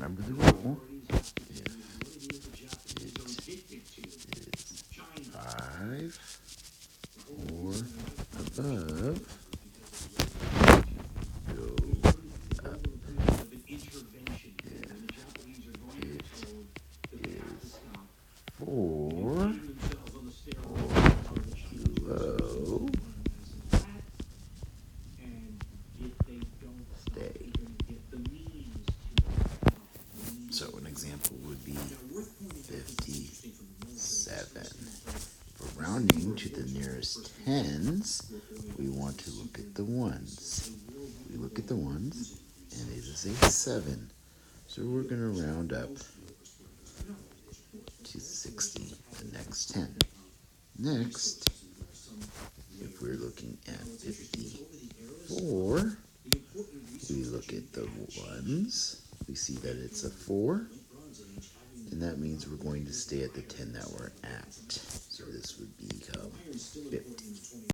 remember the rule. If it is 5 or above, go up. If it is 4 or below, stay. So an example would be 57. For rounding to the nearest tens, we want to look at the ones. We look at the ones, and it is a 7. So we're going to round up to 60, the next 10. Next, if we're looking at 54, we look at the ones. We see that it's a 4, and that means we're going to stay at the 10 that we're at. So this would become 50.